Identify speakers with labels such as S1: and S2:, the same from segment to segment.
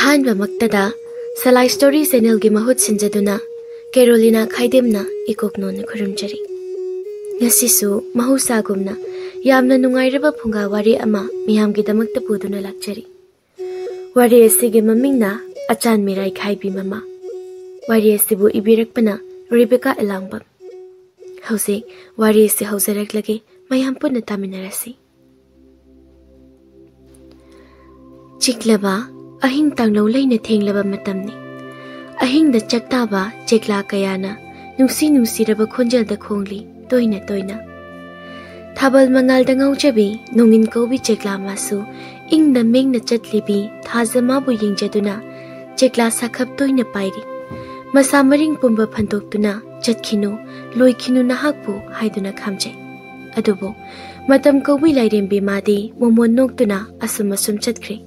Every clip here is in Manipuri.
S1: Ahanba Maktada, Salai Story Channel gi mahut sinjaduna, Carolina Khaidemna ikoknona khurumjari. Ngasisu mahusagumna, yamna nungairaba funga wari ama miyamgidamakta puduna lakjari. Wari asigi mamingna Achan Mirai Naibi mama. Wari asibu ibirakpana Rebika Elangbam. Hause wari asi hausaraklage mayam punna taminarasi. Chiklaba ahing tanglaw layna thenglaba matamni. Ahing da chaktaba chekla kayana nungsiraba khonjalda khongli toina. Thabal mangal da ngaujabi nongin kobi chekla masu ing da meng na chatlibi thazama bu yingjaduna chekla sakhap toina pairi. Masa maring pumba phantoktuna chatkinu loikhinu nahakbu haiduna khamjai. Adubo matam kobi lairembi madi momon noktuna asum chatkre.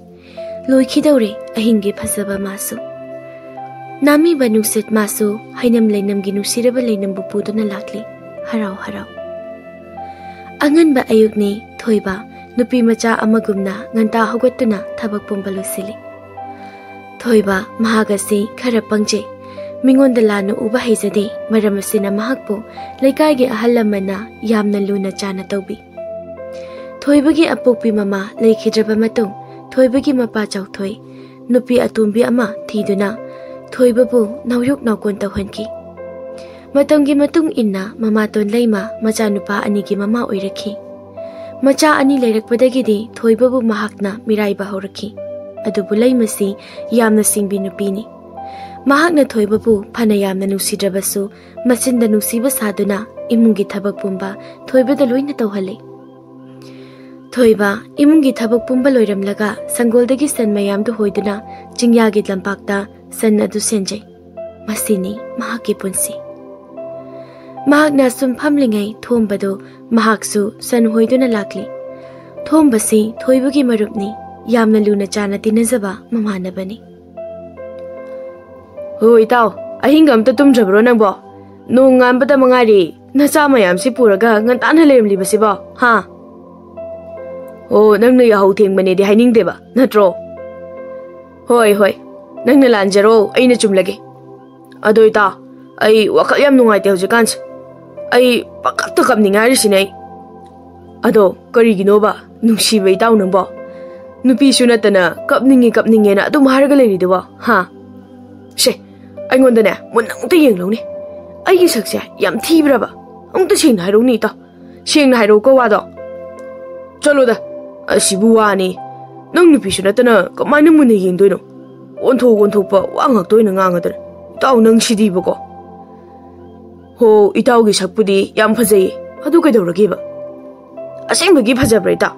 S1: Loikhidore ahingi phasaba masu. Nami banungsit masu hainam lainam gi nusiraba lainam bu puduna lakli harau. Angan ba ayukni thoiba nupi macha amagumna nganta hogatuna thabak pumba losili. Thoiba mahagasi khara pangje mingonda lanu uba haizade maramasina mahakpo laikai gi ahalamana yamna luna chana tawbi. Thoibagi apokpi mama laikhidraba matung Thoibagi mapa chauthoi nupi atumbi ama thiduna thoibabu nawyuk naukon tawhanki. Matamgi matung inna mama ton leima macha nupa ani gi mama oirakhi. Macha ani leirakpadagidi thoibabu mahakna mirai ba horakhi. Adubu leimasi yamna singbi nupini. Mahakna thoibabu phana yamna nusidrabasu machinda nusiba saduna imungi thabak pumba thoibada loina tawhale. Thoiba imungi thabak pumba loiramlaga sangoldagi san mayamdu hoiduna jingyagi lampakta san adu senjai. Masini mahaki punsi. Mahakna sum phamlingai thombado mahaksu san hoiduna lakli. Thombasi thoibagi marupni yamna luna chana tinazaba mamanabani. Hoi tao, ahingam ta tumjabro nangbo. Nong ngambada mangari nacha mayam si puraga ngantana lermli basiba ha. Oh, nang na yahaw thengmane di hainingdeba natro. Hoi, nang na lanjaro ay na chumlagi. Adoy ta, ay wakal yam nungay te hujikans. Ay pakaktakap ni ngari sinay. Ado, karigino ba nung sibay tao nang ba? Nupiso na tana kapningi na tumaharagalay ni diba ha. She, ay ngonda na munang tayang law ni. Ay gisak siya yam tibra ba? Ang tasing na hayro nito. Siyang na hayro ko wado. Chalo da. Asibuwani nang nupiso na tana kamay na muna yingdoy no. Onthok pa wangakdoy na ngangadar. Itaw nang sidiba ko. Ho, itaw gisakpudi yam phajay. Adu kaidawragi ba? Asengbagi phajabra itaw.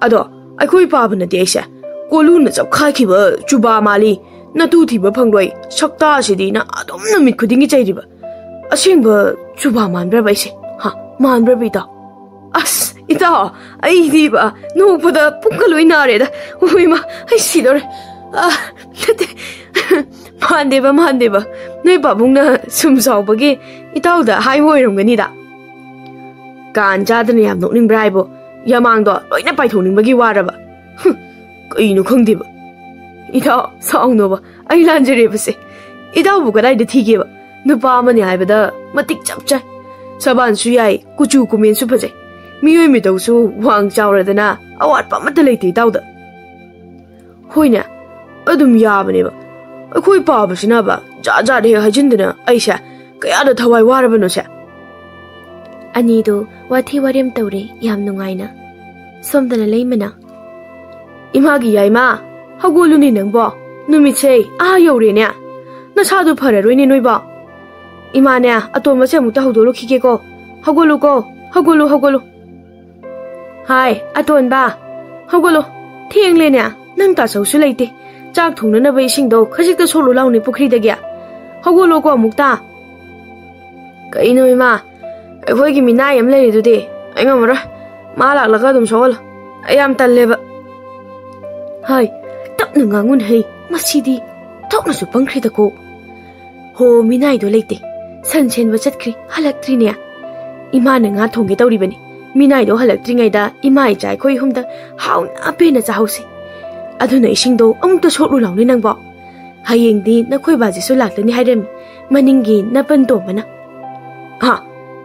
S1: Ado, aykhoy paba na di siya. Kolu na chapkhaykiba chuba mali na tu thiba phangdoi sakta asidi na adom na mit khudingi chayriba. Asengba chuba manbra ba ise? Ha, manbra ba itaw? As, itaw, ay di ba? Nukpada pungkaloy nare da. Uy ma, ay sidore. Nate, mande ba? Noy babung na sumsaw pagi, itaw da hay moiram ganida. Kaan chada na yam nukning braibo, yamang do, loy na paithoning bagi wara ba. Kaino khang di ba? Itaw, saong no ba? Ay lanjare ba se? Itaw bu kaday da thige ba? Nupa mani hay ba da, matik chapchay. Saban suyay, kuchu kumin su pajay. Miyoy mi daw su wang chawradana awat pa matalay taw da. Hoy na, adum yabani ba? Ako'y paba sina ba? Jaja de hajindana ay siya, kaya da thaway waraba no siya. Anido, wati warim tawre yam nungay na. Somdana laymana. Imagi yay ma, hagulo ni nang ba? Numitay, ayaw rin niya. Nasado pararoy ni noy ba? Ima niya, ato masya muta hudolo kike ko. Hagulo ko, hagulo. Hai, aton ba? Hagulo, thieng le niya, nang ta saw sulayti. Chak thong na ba ising do, khasik ta solo law ni pukri da gya. Hagulo ko mukta. Kaino ima, ako'y giminay am lay dudi. Ay nga mara, malak dum sawal. Ayam talle ba? Hai, tap na ngangun hay, masidi, tok na su pangkri da ko. Ho, minay do layte. San chen ba chatkri, halaktri niya. Ima na nga thongge tawri bani. Minay do halaktri ngay da, imay chay ko'y humda, haw na apena sa hausi. aduna isingdo amukta soklu launi nangbo hayengdi nakhoi bajisu laktani hairami maningi napan tombana ha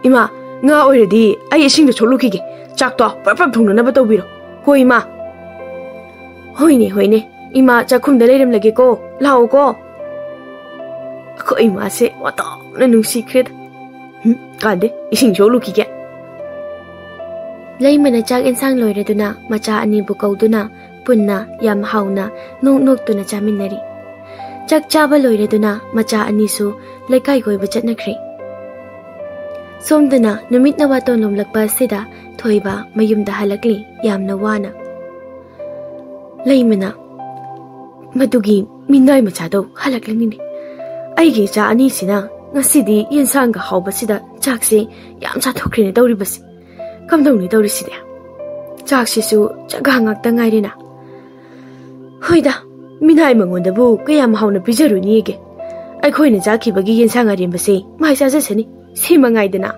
S1: ima nga oiredi ai isingdo soklu kige chakto parpap thungna na batobiro ko ima hoine ima chakhumda leiram lage ko lao ko ko ima se wata na nungsi kred kade ising soklu kige
S2: Laimana chak insang loireduna macha ani bu kauduna punna yam hauna nok tuna chaminari chak chaba loireduna macha ani su laikai goi bachatnakri somdana numit na waton lomlakpa sida thoiba mayumda halakli yamna wana laimana madugi minai macha do halaklini ni aigi cha ani sina ngasidi yensang ga hauba sida chakse yam cha thokri ne dawri basi kamdongni dawriside chaksisu chaga ngakta ngairina hoida minai mangondabu kayam hauna pijaruni ge aikhoina jakhibagi yensang arimbase mai sajasani sima ngaidana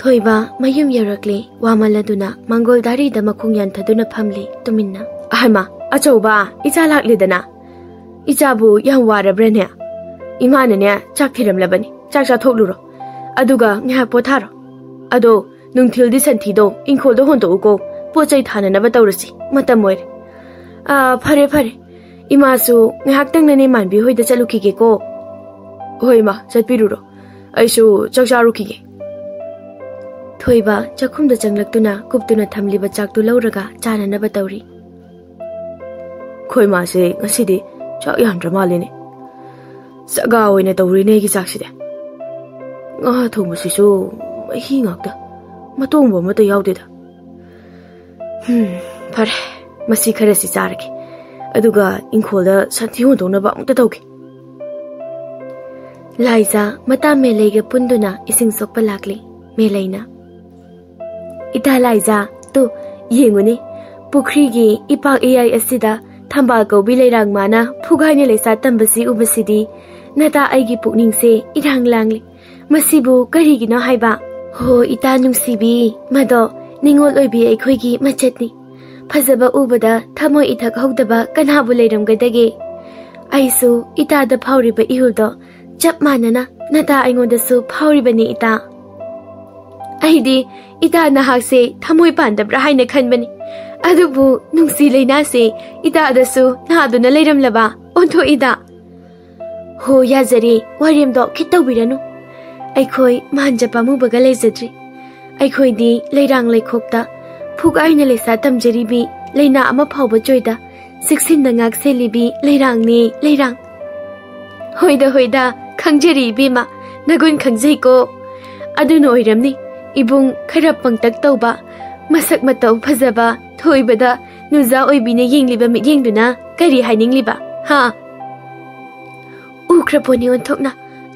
S2: thoiba mayum yarakle wamaladuna mangoldari da makhungyan thaduna phamle tuminna ahma achauba icha lakledana ichabu yam warabrane imana ne chakhiram labani chakcha thokluro aduga nya potharo ado nungthildi santhi do ingkholdo hondo uko pochai thana na batawrasi matam moire phare imasu ngahak tang nane manbi hoida chalukhige ko hoima chatpiruro aisu chakcharukhige thoiba chakhumda changlaktuna kuptuna thamliba chaktu lauraga chana na batawri khoima se ngasidi chak yamdra malene saga oina tawrine gi chakside nga thomasisu hi ngakta matongbo mata yaudeda phare masi kharasi charki aduga ingkholda sathi hondona ba amta tawki laisa mata melege punduna ising sokpa lakli melaina ita laisa tu yenguni pukri gi ipak ai asida thamba ko bileirang mana phugaine leisa tambasi ubasidi nata aigi pukningse irang langli masibu karigino haiba ho ita nungsibi mado ningol oibi aikhoigi machetni phajaba ubada thamoi ithak hogdaba kanabu leiramgadage aisu ita da phawriba ihuldo chap manana nata aingonda su phawribani ita aidi ita na hakse thamoi pandabra haina khanbani adubu nungsi leina se ita da su na aduna leiramlaba ontho ida ho yazari warimdo khitawbiranu aikhoi manja pamu baga lejadri aikhoi di leirang leikhokta phugaina lesa tamjaribi leina ama phawba joida siksin na ngak selibi leirang ni leirang hoida khangjari bima nagun khangjai ko adu noiramni ibung khara pangtak tawba masak mataw phajaba thoibada nuza oibine yengliba mi yengduna kari hainingliba ha ukraponi onthokna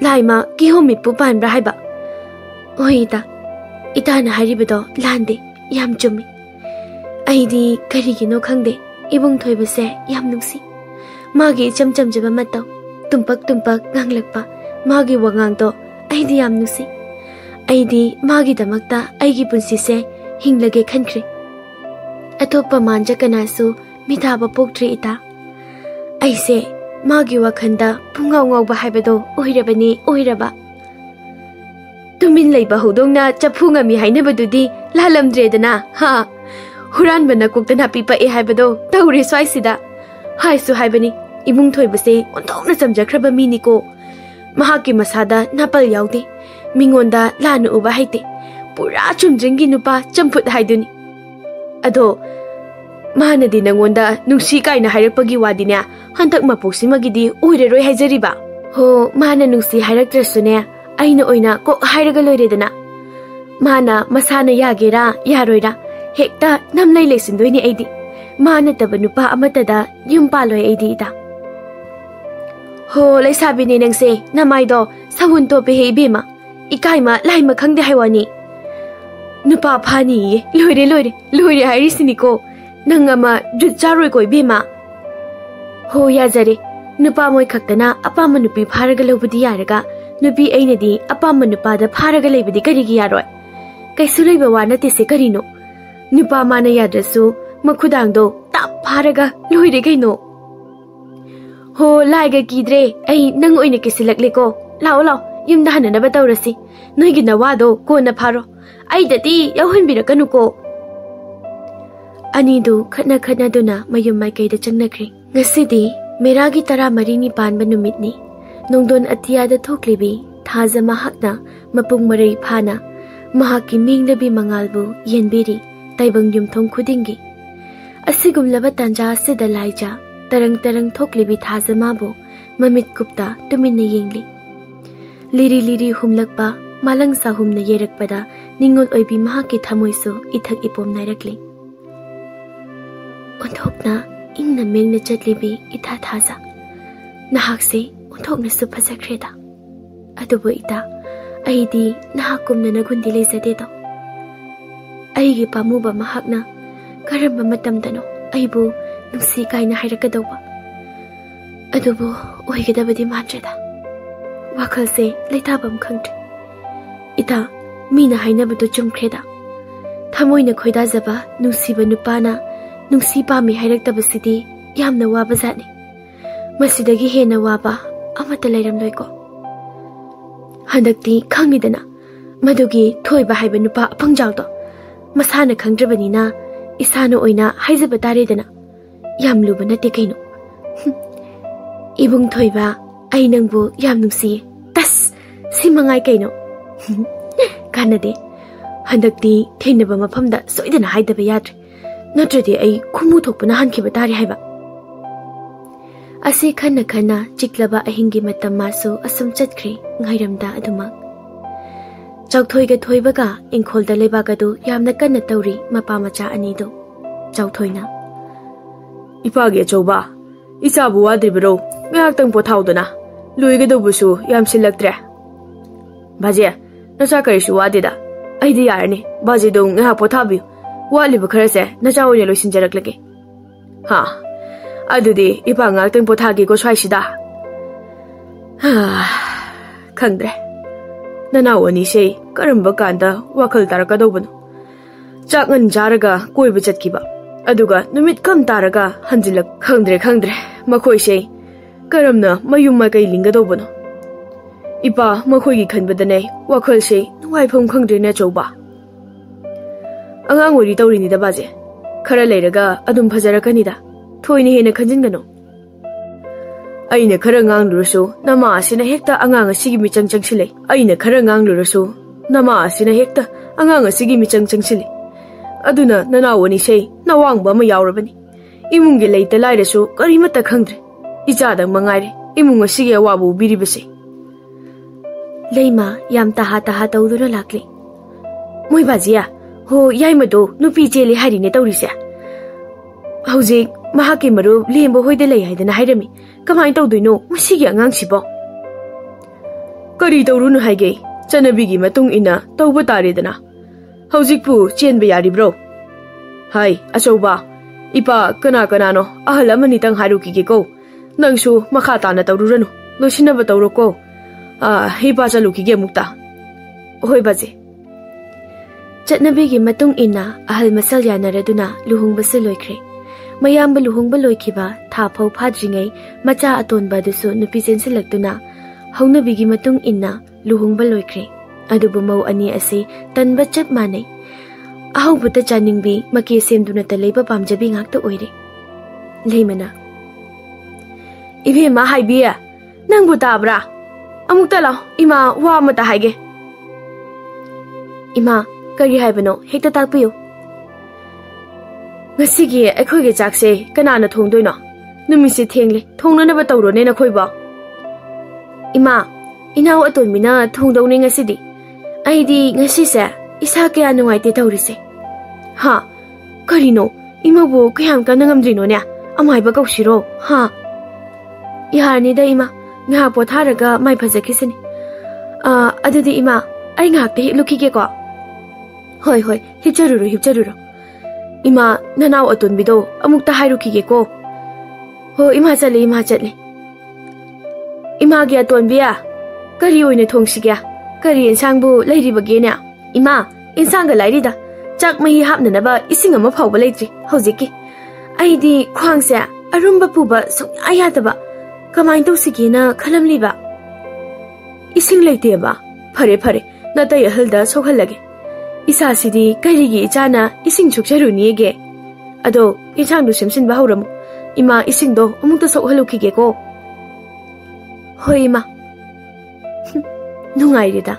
S2: laima ki homi pu panbra haiba oida itana haribido lande yam chumi aidi karigino khangde ibung thoibase yam nungsi magi chamjaba mataw tumpak nganglakpa magi wangang to aidi yam nungsi aidi magi damakta aigi punsi se hinglage khankhre atopa manja kanasu mithaba poktri ita aise magi wakhanda pungaw ngawba haibado oiraba tumin leiba hodongna chaphunga mi hainabadudi lalamdredana ha huran bana koktana pipa e haibado tawre swaisida haisu haibani ibung thoibase ontongna samjakraba miniko mahaki masada napal yaude mingonda lanu uba haite pura chumjringi nupa champut haiduni ado manadi nangonda nungsi kaina hairakpagi wadine hantak mapoksimagidi oireroi haijariba ho mana nungsi hairaktrasune aina oina ko hairaga loiredana mana masana yagera yaroira hekta namlai lesindoini aidi mana taba nupa amatada yum paloi aidi ida ho laisabini nangse namaido sawun to pe hebima ikaima laima khangde haiwani nupa phani loire hairisini ko nangama jutcharoi koi bima ho yazare nupa moi khaktana apama nupi pharaga lobudi yaraga nupi ainadi apama nupa da pharaga lebudi karigi yaroi kaisu leiba wana tese karino nupa mana yadrasu makudangdo tap pharaga loire kaino ho laiga kidre ai nang oina kisilakle ko lao lao yumda hanana ba tawrasi noigi nawado ko na pharo ai dati yauhanbirakanu ko Anidu khana khana duna mayum mai kaida changnakri ngasidi meragi tara marini panba numitni nongdon atiyada thoklibi thaja mahakna mapung marai phana mahaki mingdabi mangalbu yenbiri taibang yumthong khudingi asigumlaba tanja sida laija tarang tarang thoklibi thaja mabu mamit kupta tuminna yengli liri liri humlakpa malang sahumna yerakpada ningol oibi mahaki thamoisu ithak ipom nairakli Unthokna ingna mengna chatlibi itha thaza nahakse unthokna su phasakreda adubu ita aidi nahakumna nagundi leizade do aigi pamuba mahakna karamba matamdano aibu nungsi kaina hairakadawba adubu oigadabadi mantreda wakhalse leitabam khangdre ita mina hainabadu chumkreda thamoina khoidazaba nungsiba nupana nungsi pami hairaktabasidi yamna waba zatni masidagi hena waba amata leiramloiko handakti khangidana madugi thoiba haiba nupa aphangjawdo masana khangdrabanina isana oina haijaba taredana yamluba nate kaino ibung thoiba ai nangbu yam nungsi tas simangai kaino kanade handakti thenaba mafamda soidana haidaba yadre natradi ai khumu thokpana hankiba tari haiba ase khana khana chiklaba ahingi matam masu asum chatkhre ngairamda aduma chawthoiga thoibaga ingkholda lebaga do yamna kanna tawri mapa macha ani do chawthoina
S1: ipage chawba isabu wadribro ngaktang pothaudana luiga do busu yam silaktre baje nacha karisu wadida aidi yarni baje do nga pothabi waliba kharase nacha oine loisinjaraklage ha adudi ipa ngaktang pothagi ko swaisida khangdre nana wani sei karamba kanda wakhal tarakadobano chakngan jaraga koiba chatkiba aduga numit kam taraga hanjilak khangdre makhoi sei karamna mayum ma kai lingadobano ipa makhoi gi khanbadane wakhal sei nuwaipham khangdre na chawba angang ori tawrini da baje khara leiraga adum phajarakanida thoini hena khanjingano aina khara nganglurasu nama asina hekta angang asigi michang changsilei aina khara nganglurasu nama asina hekta angang asigi michang changsilei aduna nanawani sei nawangba ma yaurabani imungi leita lairasu karimata khangdre ichadang mangaire imunga sige wabu biribase
S2: leima yam taha tawduna lakli
S1: moi bajiya ho yaimado nupi cheli harine tawrise hauji mahaki maru lembo hoide lei haidana hairami kamai tawdoino masigi angang sibo kari tawrunu haige chanabigi matung ina tawba taredana haujikpu chenba yaribro hai achauba ipa kana no ahal amani tang harukige ko nangsu makha tana tawruranu losinaba tawroko ipa chalukige mukta hoi baje
S2: Chatnabigi matung ina ahal masal yanaraduna luhungbase loikre mayamba luhungba loikiba tha phau phadringai macha atonba dusu nupi sensilaktuna haunabigi matung ina luhungba loikre adubu mau ani ase tanba chap manai ahubata chaningbi make senduna ta leiba pamjabi ngakta oire leimana
S1: ibe ma haibiya nangbu tabra amukta la ima wa mata haige
S2: ima kari haibano hekta takpiyo
S1: ngasigi aikhoge chakse kanana thongdoino numisi thengle thongnanaba tawrone na khoiba
S2: ima inaw atonmina thongdowne ngasidi aidi ngasise isa kaya nungaite tawrise
S1: ha karino imabu kayam kana ngamdrino ne amaiba kaushiro ha
S2: yarni da ima nga potharaga mai phajakisini adudi ima ai ngakte lukige ko
S1: hoi hipcharuro ima nanaw atonbido amukta hairukige ko ho ima chale ima gi atonbiya kari oine thongsigya kari ensangbu leiribage ne
S2: ima insanga lairida ꯆꯥꯛ ꯃꯍꯤ ꯍꯥꯞꯅꯅꯕ ꯏꯁꯤꯡ ꯑꯃ ꯐꯥꯎꯕ ꯂꯩꯇ꯭ꯔꯤ ꯍꯧꯖꯤꯛꯀꯤ ꯑꯩꯗꯤ ꯈ꯭ꯋꯥꯡꯁꯦ ꯑꯔꯨꯝꯕ ꯄꯨꯕ ꯁꯨꯡꯌꯥ ꯌꯥꯗꯕ ꯀꯃꯥꯏꯅ ꯇꯧꯁꯤꯒꯦꯅ ꯈꯜꯂꯝꯂꯤꯕ
S1: इसिंग लेतेबा फरे फरे नतै अहलदा सोखलगे इसासिदी करिगी इचाना इसिंग सुखजरुनिगे अदो इचांदु सिमसिन बाहुरमु इमा इसिंगदो अमुक्ता सोखलुखिगे को होय इमा नुंगाइरेदा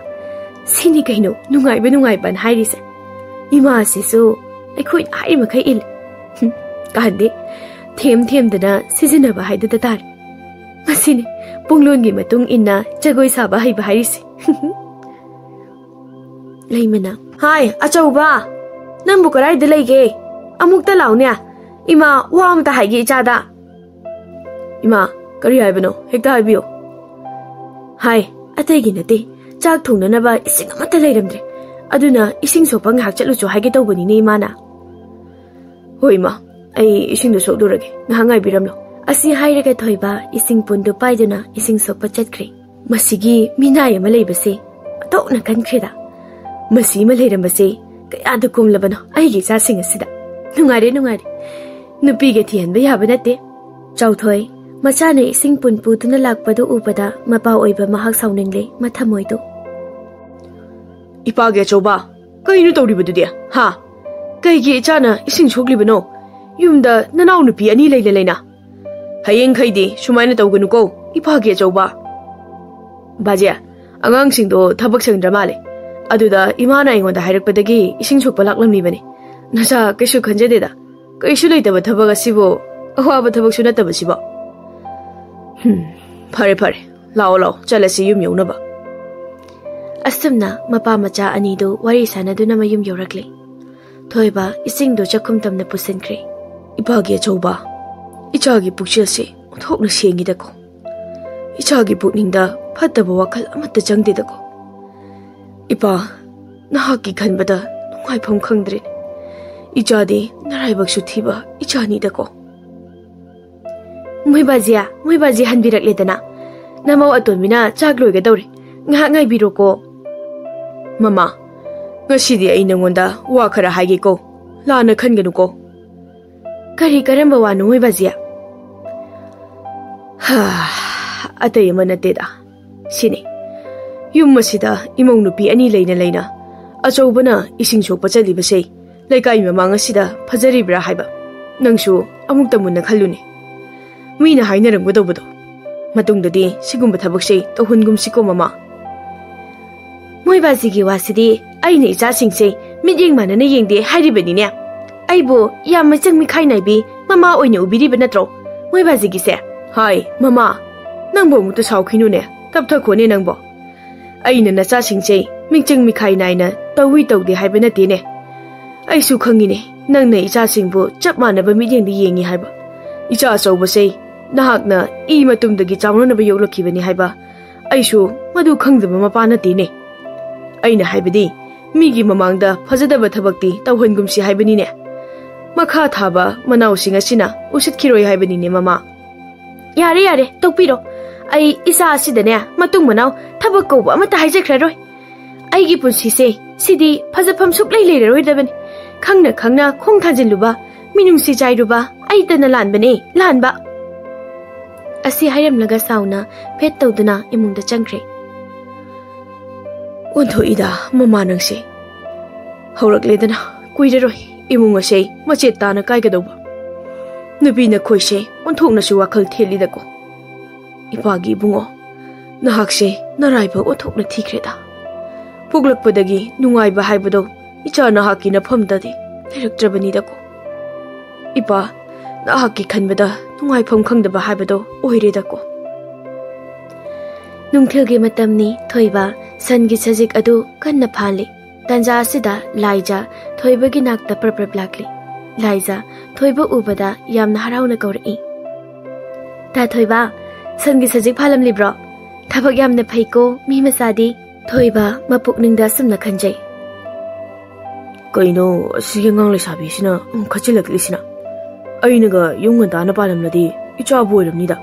S1: सिनी कहिनो नुंगाइबन हाइरिसे इमा सिसु अखोइ हाइ मखै इल कादे थेम दना सिजिनबा हाइददा तार मसिने पुंगलोनगी मतुंग इन्ना जगोय साबा हाइबा हाइरिसे
S2: लेमना
S1: हाय अचौबा नंबु कराइदा लेगे अमुक्ता लाउने इमा वा अमता हाइगे इचादा इमा करि हाइबनो हेक्ता हाइबियो हाय अतैगी नते चाक थोंगनबा इसिंग अमता लेरमद्रे अदुना इसिंग सोपा ngak चलुचो हाइगे तौबनी ने इमाना होय मा आई इसिंग सोदुरगे nghangai biramlo
S2: असी हाइरगा थोइबा इसिंग पुंदु पाइदुना इसिंग सोपा चटख्रे मसिगी मिनाय अमा लेबसे अतोना कनख्रेदा मसी मा लेरमबसे कयादु कुमलबनो आइगी चासिंग असिदा नुंगारे नुपीगे थिहनबा याबा नते चौथोय मचाने इसिंग पुनपुदुना लाकपदो उबदा मपा ओइबा महक साउनिंगले मथमोइदो
S1: इपागे चौबा कइनु तौरिबदुदि हा कइगी इचाना इसिंग सोग्लिबनो युमदा ननाउ नुपी अनि लेना हयेंग खैदी सुमाइना तौगनुको इपागे चौबा बाजे अगांगसिंगदो थबक संग्रा माले अदुदा इमाना इंगोंदा हाइरकपदगी इसिंग सोकपा लाक्लमनिबने नसा कैसु खंजदेदा कैसु लेतबा थबक असिबो अवाबा थबक सुनतबसिबो फरे लाओ चलसी युम यौनबा
S2: असमना मपा मचा अनिदो वारी सानदुना मयुम यौरकले थोइबा इसिंगदो चखुम तमना पुसनख्रे
S1: इपागे चौबा इचागी पुक्चेलसे थोकना सेंगिदको इचागी पुकनिंगदा फत्तबा वखल अमत्ता चंगदेदको इपा नहाकी खनबदा नुंगाइफम खंगद्रे इचादे नराइबकसु थीबा इचानीदको
S2: मुइबाजी हनबिरकलेदना नमौ अतोनमिना चाक लोइगदौरे ngah ngai biroko
S1: mama ngasidi ai nangonda wa khara haige ko lana khangenu ko
S2: kari karamba wa noi bazia
S1: ha atay manate da sine yum masida imong nupi ani leina achobana ising sokpa chali basei laikai mamang asida phajari bra haiba nangsu amukta munna khalluni mina hainarang godobodo matungdadi sigumba thabakse tohungum siko mama
S2: मुइबाजीगी वासिदी आइने इचासिंगसे मियेंग मानने येंगदे हाइरिबनिने आइबो याम मचंग मिखाइ नाइबी ममा ओइने उबिरिबा नत्रो मुइबाजीगिसे
S1: हाय ममा नंगबो मुतो साउखिनुने तबथखोने नंगबो आइने नचासिंगसे मिचंग मिखाइ नाइना तौwi तौदे हाइबा नतेने आइसु खंगिने नंगने इचासिंगबो चप मानबा मियेंगदे येंगी हाइबा इचा चौबसे नहाकना इ मतुमदगी चावननबा योलखिबनि हाइबा आइसु मदु खंगदबा मपा नतेने अइना हाइबदी मीगी ममांगदा फजदबा थबक्ति तौहनगुमसी हाइबनिने मखा थाबा मनाउसिंग असिना उसितखिरोय हाइबनिने ममा
S2: यारे तोपिरो आई इसा असिदने मतुंग मनाउ थबक कौबा अमता हाइजख्ररोय आइगी पुंसिसे सिदी फजफम सुक्लै लेररोयदबनि खंगना खोंग थाजिलुबा मिनुंगसी जाइरुबा आइतना लानबने लानबा असी हाइरमलगा साउना फेट तौदना इमुंगदा चंख्रे
S1: ओंथोइदा ममा नंगसे हौरकलेदना कुइररोय इमुंग असे मचेत ताना काइगदौबा नुपीना खोइसे ओंथोकनासु वाखल थेलिदको इपागी बुंगो नहाकसे नराइबा ओंथोकना थीख्रेदा पुगलकपदगी नुंगाइबा हाइबदो इचा नहाकी नफमददे लेरक्त्रबनिदको इपा नहाकी खनबदा नुंगाइफम खंगदबा हाइबदो ओइरेदको
S2: नुंगथेलगे मतमनी थोइबा सनगी सजिक अदु कन्ना फाले तंजा सिदा लाइजा थोइबगी नाकता प्रप्रप लाकली लाइजा थोइबा उबदा यामना हराउना कौरई ता थोइबा सनगी सजिक फालम लिब्रो थबक यामना फैको मी मसादी थोइबा मपुकनिंगदा सुमना खंजै
S1: कइनो सिगे ngang लेसाबिसिना खचिलकलिसिना अइनगा युंगा दाना पालमलदी इचा बोइरमनिदा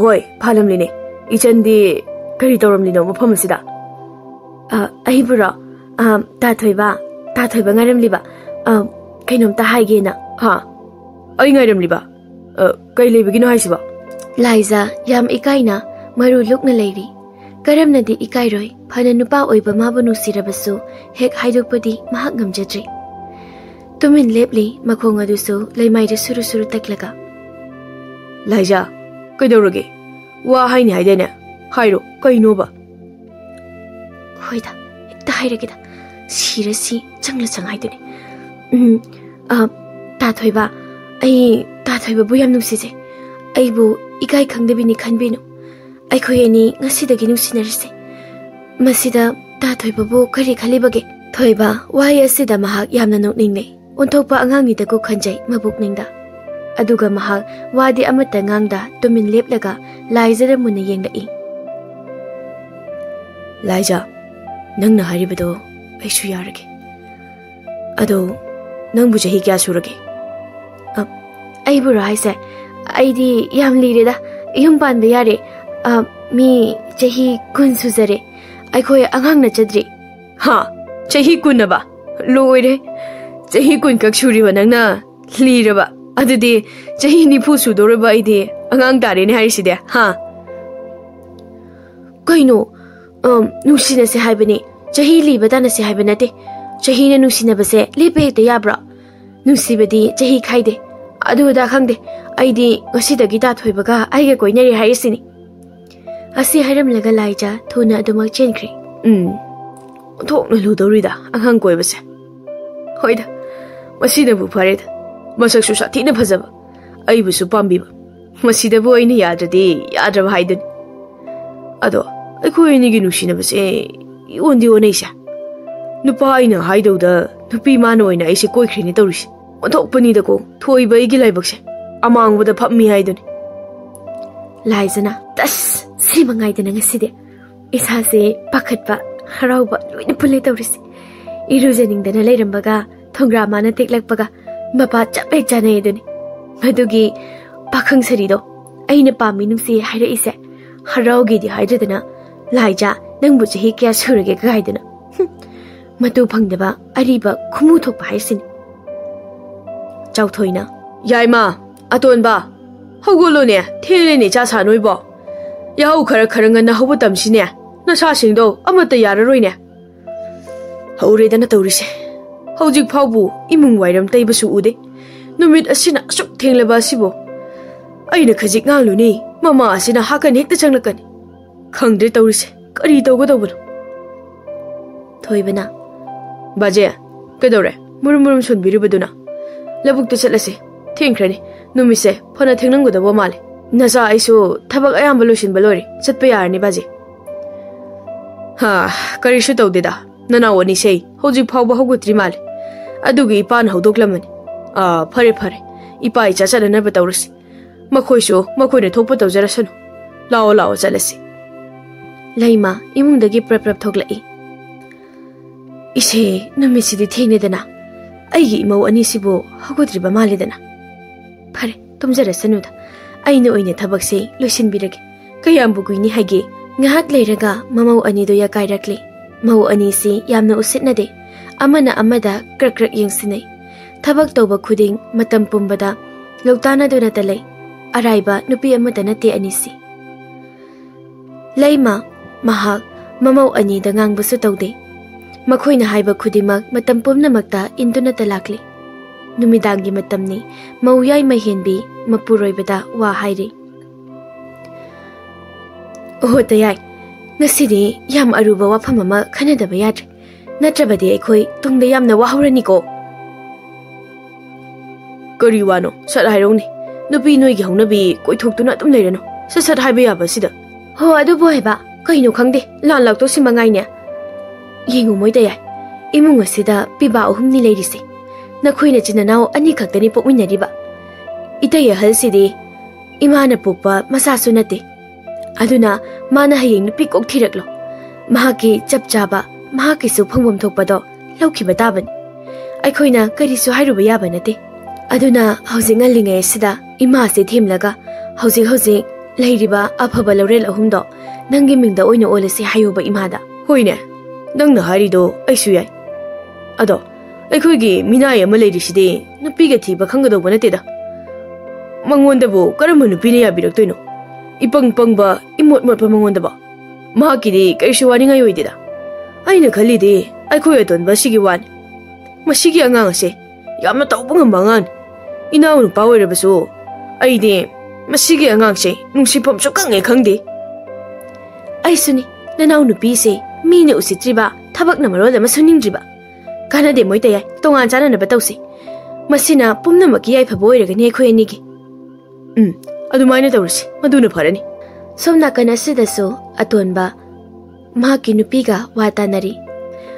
S1: होय फालमलिने इचंदी करी तौरमलिनो मफम असिदा
S2: अहिबुरा Tathoi ba ngaram liba kainom ta haige na
S1: ha ai ngairam liba kai leibigino haisiba
S2: Laiza yam ikaina maru lukna leiri karamna di ikai roi phana nupa oiba mabu nusirabasu hek haidokpadi mahak ngamjadri tumin lepli makhong adusu leimai de suru suru taklaga
S1: Laiza kaidorage wa haini haidene hairo kaino ba
S2: hoida ekta hairagida sirasi changla changhaiduni Tathoi ba bu yam nusije aibu ikai khangdebini khanbinu aikhoi ani ngasidagi nusinarse masida Tathoi babu kari khalibage thoiba wai asida mahak yamna nokningne onthokpa angangni daku khanjai mabukningda aduga mahak wadi amata ngangda tumin leplaga laizara munna yenglai
S1: Laiza nangna haribado aishu yarage ado nangbu jahi kya surage
S2: aibu raise aidi yam lireda yum panba yare mi jahi kun suzare aikhoi angang na chadri
S1: ha jahi kun ba loire jahi kun kak suri ba nangna liraba adudi jahi nifu sudoraba aidi angang tare ne hariside ha
S2: kaino nusina se haibani jahi libada na se haibanate jahi na nusina base lepe te yabra nusibadi jahi khaide aduda khangde aidi ngasidagi Tathoi baga aige koinari haisini asi hairam laga laija thona adumak chenkhri
S1: thokna ludorida angang koi base hoida masida bu fareda masak su sathina phajaba ai bu su pambiba masida bu aina yadradi yadraba haidun ado aikhoi ni gi nusina base yondi oneisa nupa aina haidauda nupi mano oina aise koikhrini torisi onthokpani dako thoiba igi laibakse amangbuda phammi haiduni
S2: laizana tas simangai dana ngaside isase pakhatpa harauba loina pulai torisi irujaning dana leirambaga thongra mana teklakpaga mapa chape chane duni madugi pakhang sarido aina pami nungsi haira ise haraugi di haidana laija nangbu jahi kya surage gaidana matu phangdaba ariba khumu thokpa haisini
S1: Chauthoi na yaima atonba hogolone thele cha sa noibo yahau khara ngana hobu tamsine na sa singdo amata yararoi ne haure dana taurise hojik phaubu imung wairam taibasu ude numit asina asuk thenglaba sibo aina khajik ngaluni mama asina hakan hekta changlakani khangdre taurise kari tawgodobo
S2: thoibana
S1: baje kedore murum sunbiribaduna labuk to chalase thengkrani numise phona thengnanggodabo male nasa aisu thabak ayam balosin balori chatpa yarni baje ha karishu tawdeda nana woni sei hoji phawba hogutri male adugi ipan hodoklamani fare ipa icha chalana batawrasi makhoisu makhoine thokpa tawjarasanu lao chalase
S2: laima imungdagi prap thoklai ise numisidi thengnedana aigi imau ani sibo hagudriba malidana phare tumjarasanuda aina oine thabakse loisinbirage kayambu guini hage ngahak leiraga mamau ani do ya kairakle mau ani si yamna usitnade amana amada krak yengsinai thabak toba khuding matam pumbada loktana dona talai araiba nupi amada nate ani si laima mahak mamau ani da ngangbusu tawde makhoina haiba khudimak matam pumnamakta induna talakli numidangi matamni mauyai mahenbi mapuroibada wa haire tayai ngasidi yam aruba wafam ama khanadaba yadre natrabadi aikhoi tungda yamna wahurani ko
S1: kari wano sat haironi nupi noi gi hongnabi koithoktuna tum leirano sat haiba yaba sida
S2: ho adu boyba kaino khangde lan lak to simangai ne yengu moida yai imung asida piba ahumni leirise nakhoina chinanao ani khaktani pokminariba itaya halsidi imana pokpa masasu nate aduna mana hayeng nupi kok thiraklo mahaki chapchaba mahaki su phangwam thokpado laukhiba tabani aikhoina karisu hairuba yaba nate aduna housing alingai sida ima se thimlaga housing leiriba afaba lorel ahumdo nangi mingda oina olasi hayuba imada
S1: hoine Nangna harido aisu yai. Ado aikoigi Mirai ama leirishide nupiga thiba khangadauba nateda. Mangondabu karamba nupina yabiraktoino. Ipang pangba imot motpa mangondaba. Mahakidi kaisu waningai oideda. Aina khalide aikoi atonba sigi wan. Masigi angang ase yamna tauba ngamba ngan. Inaw nupa oirabasu aide masigi angang se nungsipam sukang khangde.
S2: Aisuni nanaw nupi se mine usitriba thabak na marol ama suningdriba. Kanade moita yai tongan chana na batausi. Masina pumna maki yai phaboiraga ne khoi anigi.
S1: Adumaina tawrisi maduna pharani.
S2: Somna kana sidaso atonba mahaki nupiga watanari.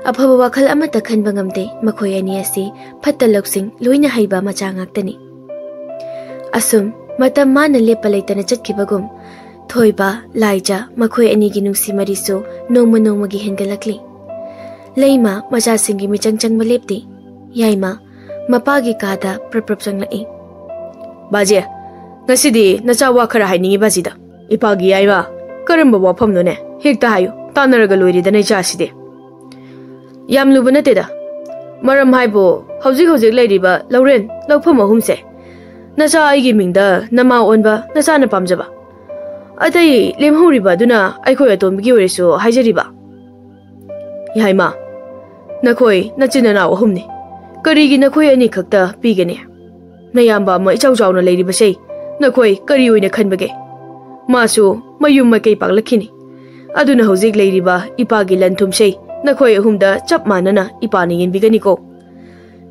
S2: Afaba wakhal amata khanba ngamde makhoi ani asi phatta loksing loina haiba macha ngaktani. Asum matam mana lepa leitana chatkibagum thoiba laija makhoi ani gi nungsi mariso nongma nongma gi hengalakli. Leima macha singi michangchang malepti yaima mapagi kada praprap changlai.
S1: Baje ngasidi nacha wa khara hainingi bazida. Ipagi yaima karamba wafam no ne hekta hayu tanaraga loiri da nei chaside. Yam lubana teda. Maram haibo hauzik hauzik leiriba lauren laupam ahumse. Nacha aigi mingda nama onba nacha na pamjaba. Atai lemhuriba duna aikoi atombigi oresu haijariba. Yaima nakoi nachina na ahumne. Karigi nakoi ani khakta pigane. Nayamba ma ichau chau na leiriba sei nakoi kari oina khanbage. Masu mayum makai paglakini. Aduna hauzik leiriba ipagi lanthum sei nakhoi ahumda chap manana ipani yenbigani ko.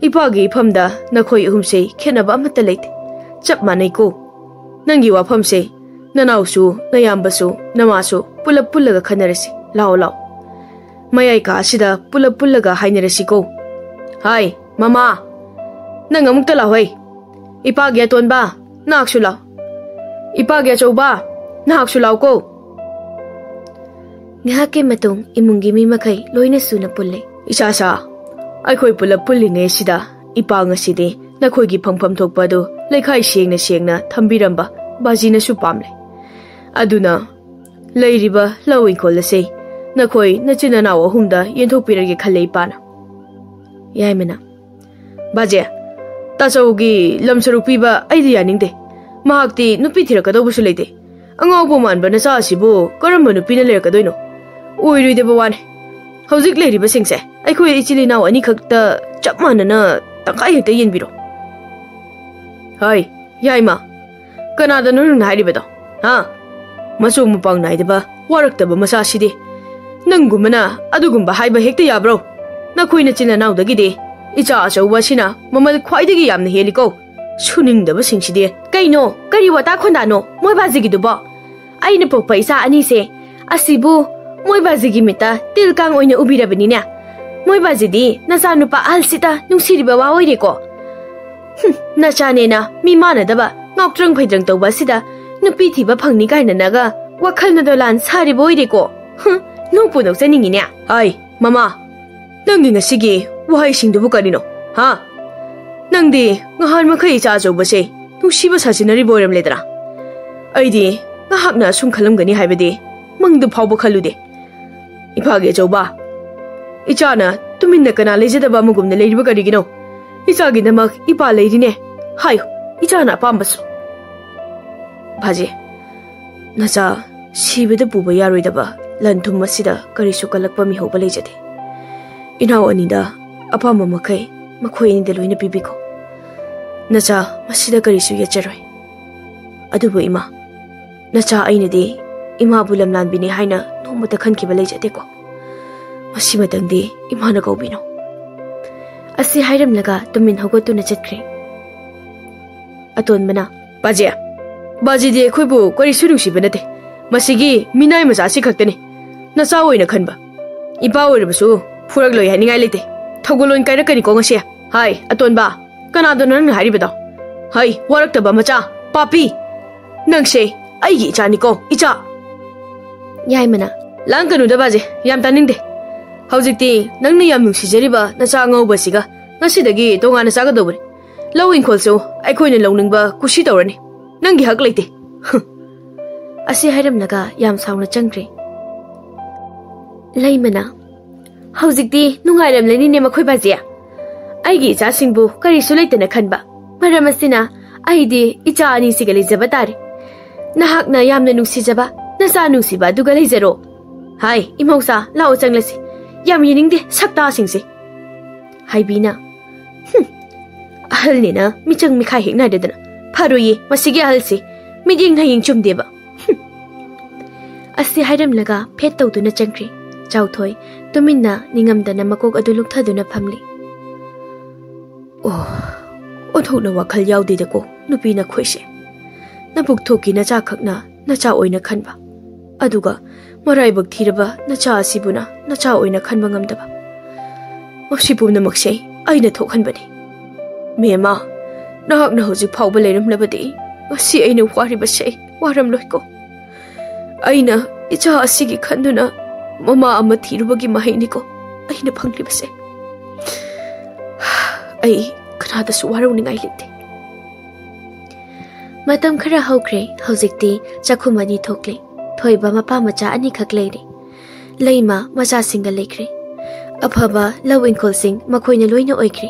S1: Ipagi phamda nakhoi ahum sei khenaba amata leite. Chap manai ko. Nangi wafam sei nanausu nayambasu namasu pulap pullaga khanarasi lao lao. Mayai ka asida pulap pullaga hainarasi ko. Hai mama nang amukta lao hai. Ipagi atonba naksu lao. Ipagi achauba naksu lao ko.
S2: Ngahake matung imungi mi makai loina suna pulle.
S1: Isasa aikoi pulap pullinge sida ipa ngaside nakhoi gi phangpham thokpa do lekhai sengna thambiramba bajina su pamle. Aduna leiriba lawing kolase nakhoi nachina naw ahumda yenthokpirage khalei pana. Yaimena baje tasaugi lamsarupiba aidi yaningde. Mahakti nupi thirakadaubusu leite. Angawbo manba na sa asibu karamba nupina lerkadoino. Oiruideba wane. Hauzik leiriba singse aikoi ichili naw ani khakta chap manana tangkai hekta yenbiro. Hai yaima kanada nurun hairibado. Ha masung mapang naideba waraktaba masa sidi. Nangumana adugumba haiba hekta yabro. Nakhoi na china naw dagide icha achauba sina mamal khwaidagi yamna heliko. Suningdaba singside kaino kari wata khondano moi bajigiduba. Aina pokpa isa ani se asibu moi bajigi mita tilkang oina ubirabani na. Moi bajidi nacha nupa alsita nungsiriba wa oireko. Nacha nena mi manadaba ngoktrang phaidrang tawba sida nupi thiba phangni kaina naga wakhal na dolan sari boireko. Nokpu noksaningi ne. Ai mama nangi ngasigi wahai singdubu karino. Ha nangdi ngahan makai cha chawbase nungsiba sasinari boiram ledra. Aidi ngahakna sum khalamgani haibade mangdu phawba khalude. Ipage chawba ichana tuminna kana lejadaba mugumna leiriba karigino. Ichagi namak ipa leirine. Hayo ichana pambasu. Baje nacha sibida puba yaroidaba lanthum masida karisu kalakpa mi hoba lejade. Inaw anida apama makai makhoi ni deloina pibiko. Nacha masida karisu yacharoi. Adubu ima nacha ainade ima bulam lanbini haina nomata khankiba lejade ko. Masi matangdi imana kaubino. Asi hairam laga tumin hogotuna chatkre. Aton mana baje baji de khoibu kari surusi banate. Masigi minai macha si khaktani. Nacha oina khanba. Ipa oirbasu furak loi haningai lete. Thogolon kairakani ko ngase. Hai aton ba kanado nang haribado. Hai waraktaba macha papi nangse aigi ichani ko icha.
S2: Yaimana
S1: langkanu da baje yam taningde. Haujikti nangna yam nungsijariba nacha ngawbasiga ngasidagi tongana sagadobri. Lawing kholso aikhoina lawningba kushi tawrani. Nangi hak leite.
S2: Asi hairam laga yam sauna changre. Laimana हौजिक्ति नुंगाइरमलनिने मखोइ बाजिया आइगी इचासिंगबु करिसु लैतना खनबा मरम असिना आइदि इचा अनि सिगा लैजबा तारे नहाकना यामना नुंसिजबा नसा नुंसिबा दुगा लैजरो हाय इमौसा लाओ चंगलसि याम यिनिंगदे सक्ता सिंगसे हाइबिना अहलनेना मिचंग मिखाइ हेकनाइदना फारोये मसिगे अहलसे मिदिंग नायिंग चुमदेबा असी हाइरमलगा फेट तौदुना चंख्रे चाउथोय तुमिन्ना निंगमदना मकोक अदु लुक्थादुना फमली ओथोना वखल याउदेदको नुपीना खोइसे नबुक थोकी नचा खकना नचा ओइना खनबा अदुगा मराइबक थीरबा नचा असिबुना नचा ओइना खनबा ngमदबा मसिपुमना मक्से आइना थोखनबनी मेमा नहाकना होजिक फाउबा लेरमलबदि असी आइना वारिबसे वारम लोइको आइना इचा असिगी खन्दुना ममा अमा थीरुबगी महिनिको आइना फंगलिबसे आई खनादसु वारौनिंगाइ लेते मतम खरा हौख्रे हौजिक्ति चखुमनी थोक्ले थोइबा मपा मचा अनि खक लेरे लैमा मचा सिंगल लेख्रे अफबा लव इनकोल सिंग मखोइना लोइना ओइख्रे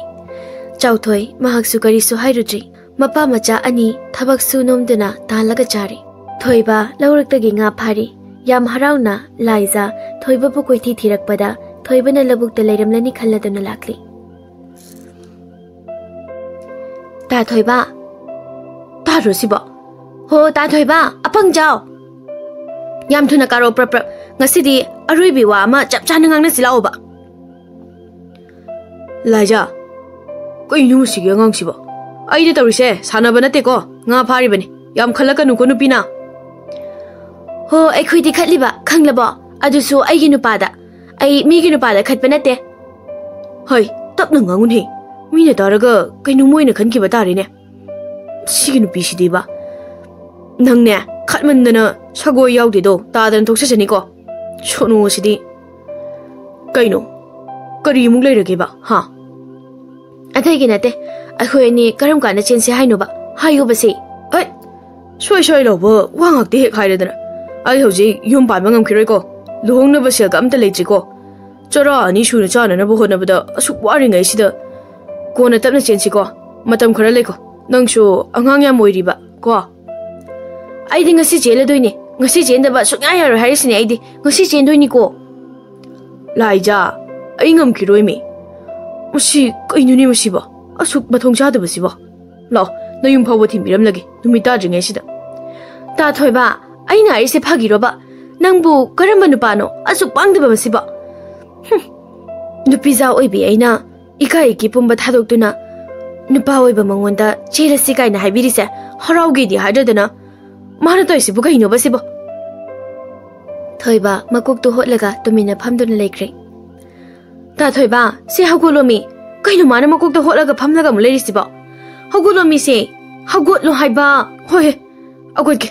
S2: चाउथोय महाक्सु करिसु हाइरुद्रि मपा मचा अनि थबकसु नोमदना तालगा चारे थोइबा लौरक्तगी nga phari yam harauna laija thoiba bu koithi thirakpada thoibana labukta leiramlani khalladuna lakli ta thoiba ta rosiba ho ta thoiba apang jao yam thuna karo pra ngasidi aruibi wa ma chapchana ngangna silaoba laija koinu sige ngangsiba aide tawrise sanaba nate ko nga phari bani yam khalaka nu ko nupina हो अखोइदि खतलिबा खंगलबो अदुसु आइगी नुपादा आई मीगी नुपादा खतबा नते होय तपना ngangун hey मीने तारगा can Moina खनखिबा तारेने सिगी नुपीसिदिबा नंगने खतमन्दना सगोय याउदिदो तादन थोक्ससनिको Sono सिदि can करी मुग लेरगेबा हा अथैगी नते अखोइनी करम काना चेनसे हाइनोबा हाइयोबसे अ सोय सोय लोबो वांगक्ते हे खाइरदना आई हौजिक युम पाइबा ngमखिरोइको लुहोंगनबा सेलगा अमता लेट्रिको चरा अनि सुना चाननबो होनबदा असुक वारिङैसिदा कोना तपना चेनसिको मतम खरा लेको नंगसु अंगांग याम ओइरिबा को आइदि ngasi चेलदोइने ngasi चेनदबा सुक्या यारो हारिसिने आइदि ngasi चेनदोइनि को लाइजा आई ngमखिरोइमे मुसि कैनुनि मुसिबा असुक बथोंग चादबसिबा ला नयुम फावो थिमिरम लगे नुमिता द्रिङैसिदा ता थोइबा आइना आइसे फागिरोबा नंबु करम नुपानो असुक पांगदबा मसिबा नुपिजा ओइबि आइना इकाइकी पुंबा थादोक्तुना नुपा ओइबा मंगोंदा चेरसि काइना हाइबिरिसे हराउगेदि हाइददना माना तोइसिबु कहिनो बसिबो थोइबा मकुक्तु होतलगा तुमिना फमदुना लेख्रे ता थोइबा से हगुलोमी कहिनो माना मकुक्तु होतलगा फमलगा मुलेरिसिबो हगुलोमी से हगुलो हाइबा होय अगोइके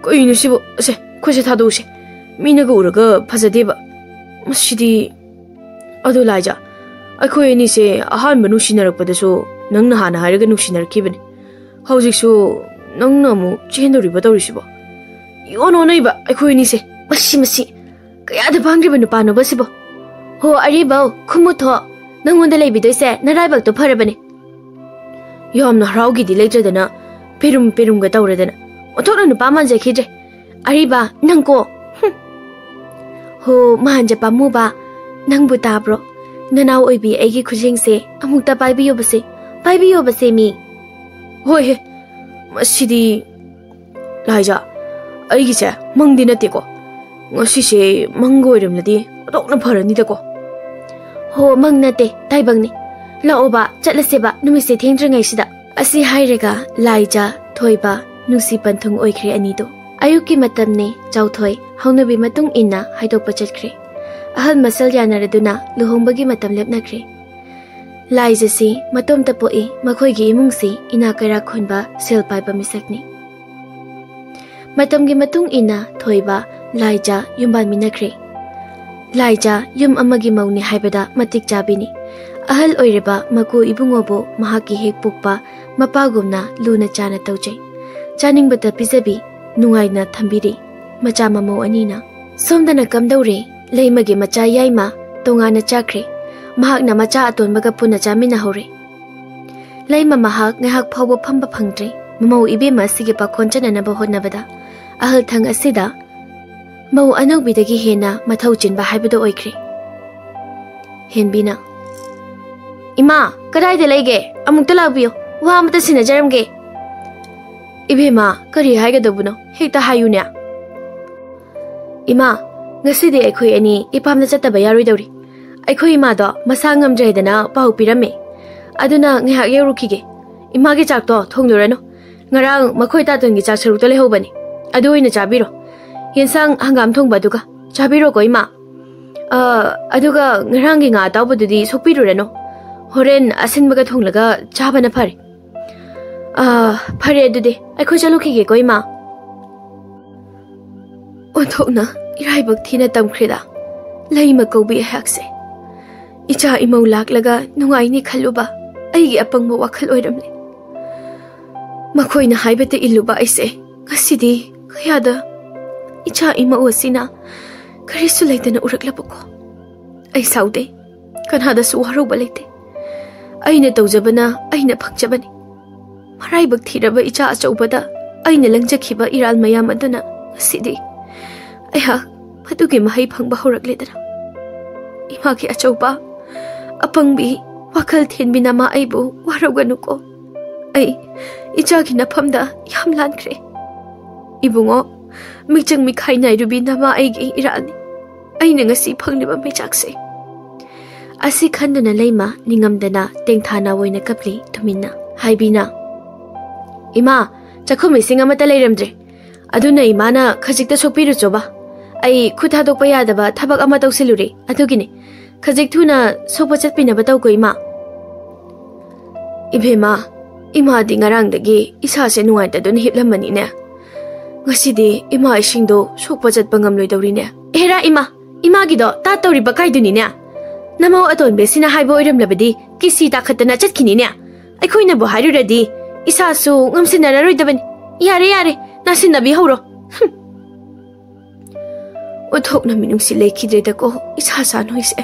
S2: कैनु सिबो से खोसे थादोसे मीनगा उरगा फजदेबा मसिदि अदो लाइजा अखोय अनिसे अहानबा नुसिनरकपदसु नंगना हाना हाइरगा नुसिनरखिबने हौजिकसु नंगना मु चेनदोरिबा तौरिसिबो योनो नैबा अखोय अनिसे मसि कयादा भांग्रिबा नुपानो बसिबो हो अरिबाव खुमुथो नंगोंदा लेबिदोइसे नराइबक्तो फरबने यामना हराउगिदि लेत्रदना पेरुमगा तौरदना ओथोना नुपा मानजखिद्रे अरिबा नंको हो मानजा पामुबा नंगबु ताब्रो ननाव ओइबि एगी खुजिंगसे अमुक्ता पाइबियोबसे मी होय हे मसिदि लाइजा अइगिसे मंगदि नतेको ngasiसे मंगो ओइरमलदि ओतोना फरनिदको हो मंग नते ताइबंगनि लाओबा चटलसेबा नुमिसे थेंद्रङैसिदा असि हाइरेगा लाइजा थोइबा नुसी पंथुंग ओइख्रे अनिदो अयुकी मतमने चाउथोय हौनबि मतुंग इन्ना हाइदोकपा चटख्रे अहल मसल यानरदुना लुहोंबगी मतम लेपनख्रे लाइजसी मतोम तपोई मखोइगी इमुंगसी इना कैरा खोनबा सेल पाइबा मिसकनी मतमगी मतुंग इन्ना थोइबा लाइजा युम्बान मिनख्रे लाइजा युम अमगी मौनी हाइबदा मतिक चाबिनी अहल ओइरेबा मकु इबुंगोबो महाकी हेक पुकपा मपागुमना लुना चाना तौजै चानिंगबता पिजबी नुंगाइना थंबिरी मचा ममो अनीना सोमदना कमदौरे लेमगे मचा Yaima tongana chakre mahakna macha atonbaga puna chamina hore laima mahak ngahak phawba phamba phangtre mamau ibema sige pakhon chanana ba hotnabada ahal thang asida mau anawbidagi hena mathau chinba haibado oikre henbina ima kadai de lege amukta lagbiyo wa amta sinajaramge ibema kari haigadabno hekta hayunya ima ngaside aikhoi ani ipamna chataba yaroidori aikhoi ima do masa ngamjredana pau pirame aduna ngha yerukige ima ge chak to thonglurano ngarang makhoi ta tongi chak saruk to lehobani adu oina chabiro yensang hangam thongba duga chabiro ko ima aduga ngarang gi nga tawbududi sokpirurano horen asinbaga thonglaga chabana phare phare adude aikhoi chalukige ko ima onthokna iraibak thina tamkhreda laima kobi hakse icha imau laklaga nungai ni khaluba aigi apangba wakhal oiramle makhoina haibate iluba aise ngasidi khayada icha imau asina karisu leitana uraklapako ai saude kanhada su haruba leite aina tawjabana aina phakjabani maraibak thiraba icha achaubada aina langjakhiba iral mayam aduna ngasidi aiha madugi mahai phangba horakledana ima ki achauba apangbi wakal thinbina ma aibu warauganuko ai icha ki nafamda yam lankre ibungo michang mi khainai rubi nama aigi irani aina ngasi phangliba mechakse asi khandana leima ningamdana tengthana woina kapli tumina haibina ima chakhumi singa mata leiramdre aduna imana khajikta sokpiru choba ai khutha dokpa yadaba thabak ama tawsilure adugine khajik thuna sokpa chatpina bataw ko ima ibema ima di ngarang dagi isa se nuai ta don hiplamani ne ngasidi ima isingdo sokpa chatpa ngamloi dawri ne era ima gido ta tawri bakai duni ne namau aton besina haibo iram labadi kisi ta khatana chatkini ne ai khoina bo hairuradi isa su ngamsina roi dabani yare nasinabi hawro othokna minungsi lekhidredako isa sa noise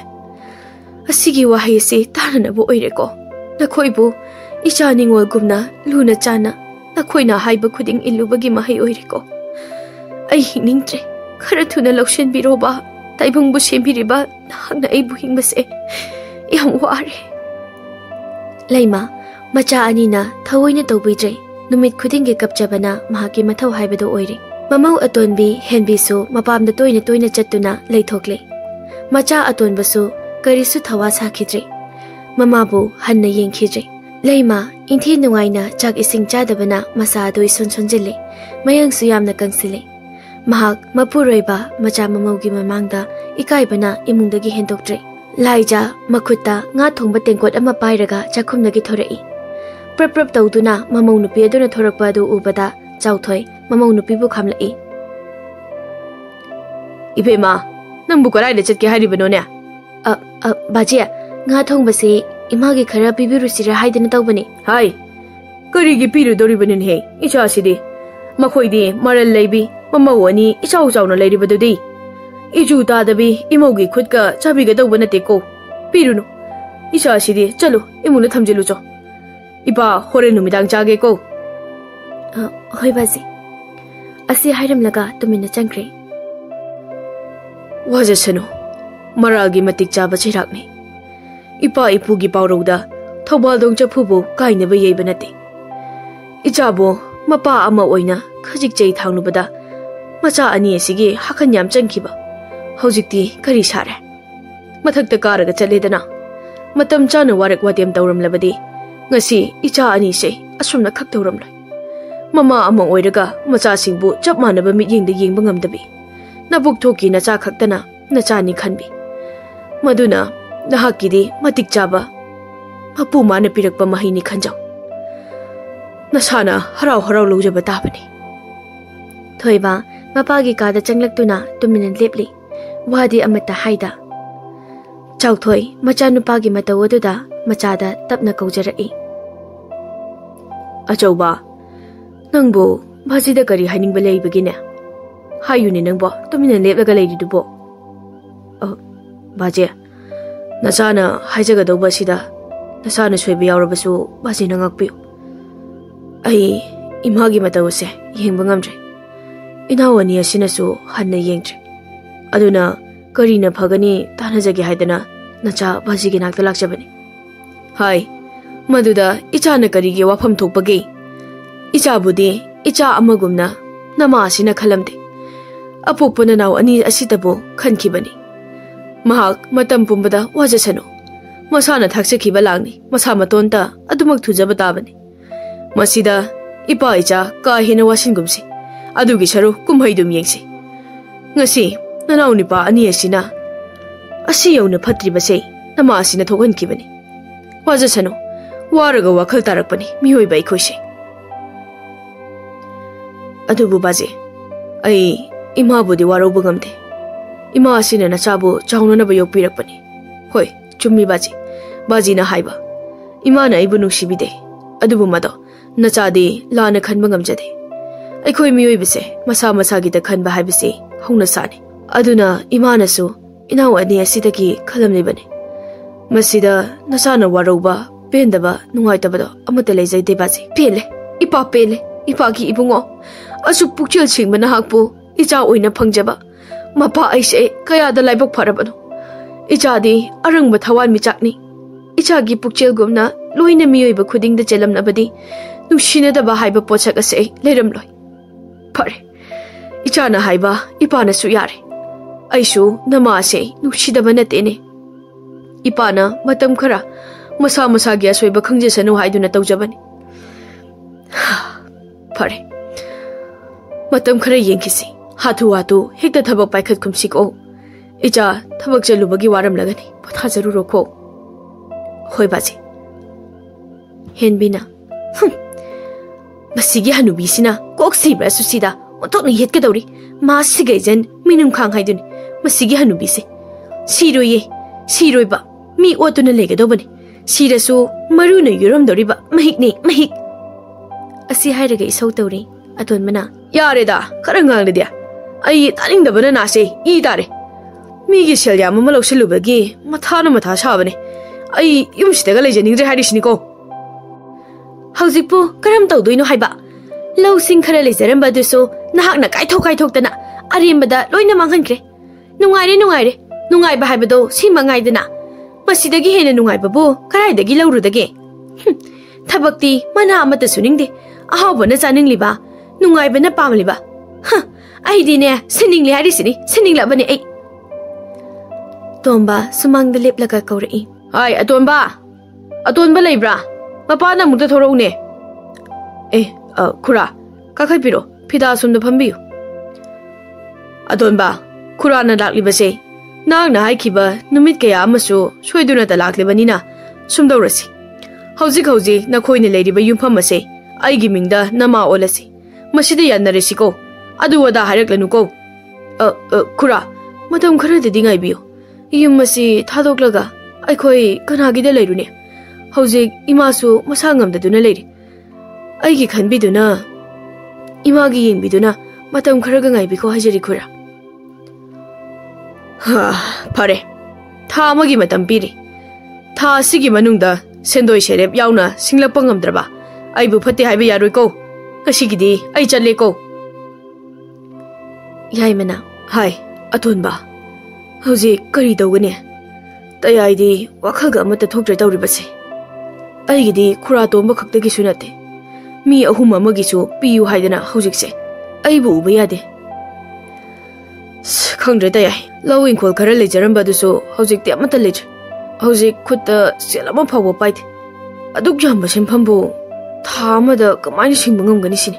S2: asigi wahai se tarana bo oireko nakhoibu icha ningol gumna luna chana nakhoina haiba khuding ilubagi mahai oireko ai hiningtre khara thuna lokshen biroba taibung bu sembiriba hangna ai bu hingbase yam ware laima macha anina thawoina tawbijai numit khudinge kapchabana mahaki mathau haibado oire mamau atonbi henbisu mapamda toina chattuna leithokle macha atonbasu karisu thawa sakhidre mamabu hanna yengkhidre leima inthi nungaina chak ising chadabana masa doi sonjille mayangsu yamna kangsile mahak mapuroiba macha mamaugi mamangda ikaibana imungdagi hendoktre laija makhutta nga thongba tengkot ama pairaga chakhumnagi thorei prap tawduna mamau nupi aduna thorakpa adu ubada chauthoi mamau nupi bu khamlai ibema nangbu karai le chatke haribano ne baje nga thongbase imagi khara bibirusira haidana tawbani hai karigi piru doribanin he icha sidi makhoidi maral leibi mamau ani ichau chauna leiribadudi iju tadabi imogi khudka chabiga tawbana te ko pirunu icha sidi chalo imuna thamjilu cho iba hore numidang chage ko hoi bazi asi hairam laga tumina changkre wajasano maragi matik chaba chirakni ipa ipugi pawroda thobal dong chaphubu kaineba yeibanate ichabo mapa ama oina khajik chei thangnubada macha ani asigi hakan yam changkiba hojikti kari sare mathakta karaga chaledana matam chana warak watem tawram labadi ngasi icha ani se asumna khak tawram lai mama ama oiraga macha singbu chap manaba mityengda yengba ngamdabi nabuk thoki nacha khaktana nacha ni khanbi maduna nahakidi matik chaba mapu mana pirakpa mahini khanjau nasana harau lojaba tabani thoiba mapagi kada changlaktuna tuminan lepli wadi amata haida chauthoi macha nupagi matawaduda machada tapna kaujarai achauba nangbo bajida kari haningbala ibagine hayuni nangbo tuminan leplaga leididubo baje
S1: Nasana haijagadauba sida nasana soiba yaurabasu bazina ngakpiyo. Ai imagi matawase yengba ngamdre. Inawani asinasu hanna yengdre. Aduna karina phagani tanajage haidana nacha bazigi nakta lakjabani. Hai maduda ichana karige wafam thokpage. Icha budi icha amagumna nama asina khalamde. Apokpana naw ani asitabo khankibani. Mahak matam pumbada wajasano. Masana thaksakiba langni masa matonta adumak thujaba tabani. Masida ipa icha ka hina wasingumsi. Adugi saru kumhaidum yengsi. Ngasi nanaw nipa ani asina asi yauna phatribase nama asina thogankibani. Wajasano waraga wakhal tarakpani mihoiba ikhoise. Adubu baje ai ima budi warauba ngamde. Ima asina nachabu chaunanaba yokpirakpani. Hoi chummi baji na haiba. Ima na ibu nuksibide. Adubu mado nachade lana khanba ngamjade. Aikhoi miyoibase masa masagida khanba haibase hauna sane. Aduna ima nasu inaw ani asidagi khalamnibani. Masida nasana warauba pendaba nungaitabado amata lejaide baji. Pele ipa pele ipagi ibungo. Asu pukchil singba hakpu icha oina phangjaba. Mapa aise kaya da laibok farabano. Icha di arangba thawan michakni. Icha gi pukchil gumna loina miyoiba khuding da chelam nabadi nushina da ba haiba pochak ase leram loi. Pare. Icha na haiba ipa na su yare. Aisu nama ase nushida ba natene. Ipa na matam khara masa masa gi asoiba khangjasanu haiduna tawjabani. Pare. Matam khara yengkisi. Hatu hekta thabak paikhat kumsiko. Icha thabak chalubagi waram lagani. Patha jaruro ko. Hoi baji. Henbina. Masigi hanubisina koksi brasusida. Otokni hetka dauri. Ma sigaijan minum khang haiduni. Masigi hanubisi. Siroye. Siroiba. Mi otuna legadobani. Sirasu maruna yuram doriba. Mahik. Asi hairaga isau tauri. Aton mana. Yareda. Karangang lidia. Ai taning da bana nase I tare migi selya mama lawsilubagi matha sabane ai yumsidaga lejaning re harisni ko haujipu karam tawdoino haiba lawsing khara lejaram baduso nahakna kaithok tana arimbada loina manghankre nungai ba haibado sima ngaidana masidagi hena nungai babu karaidagi lawrudage thabakti mana amata suningde ahawbana chaningliba nungai bana pamliba ai dine siningli harisini siningla bani ai Tomba sumang dalip laga kaurai ai atonba leibra mapana mukta thorone khura kakhapiro phida sumda phambiyu atonba khura na laklibase nang na haikiba numit kaya amasu soiduna ta laklibanina sumdawrasi hauji na khoine leiriba yumpham ase aigi mingda nama olasi masida yannaresiko Adu wada harak lanu ko. Khura, matam khara didi ngai biyo. Yum masi thadok laga. Aikhoi kanagi da leirune. Haujik imasu masangam da duna leiri. Aigi khanbi duna. Imagi yeng biduna matam khara ga ngai biko hajari khura. Pare. Tha amagi matam piri. Tha sigi manungda sendoi serep yauna singlakpa ngamdraba. Aibu phate haiba yaroi ko. Kasigidi ai challe ko. Yai mana, hai, atonba. Hauji kari dawgane. Tayaidi wakhaga amata thokdra tawribase. Aigidi khura tomba khaktagi sunate. Mi ahum amagisu piyu haidana haujikse. Aibu uba yade. Khangdra tayai. Lawin khol khara lejaramba dusu haujikte amata lejar. Haujik khutta selama phawa paide. Aduk yamba senphambu thamada kamaini singba ngamgani sini.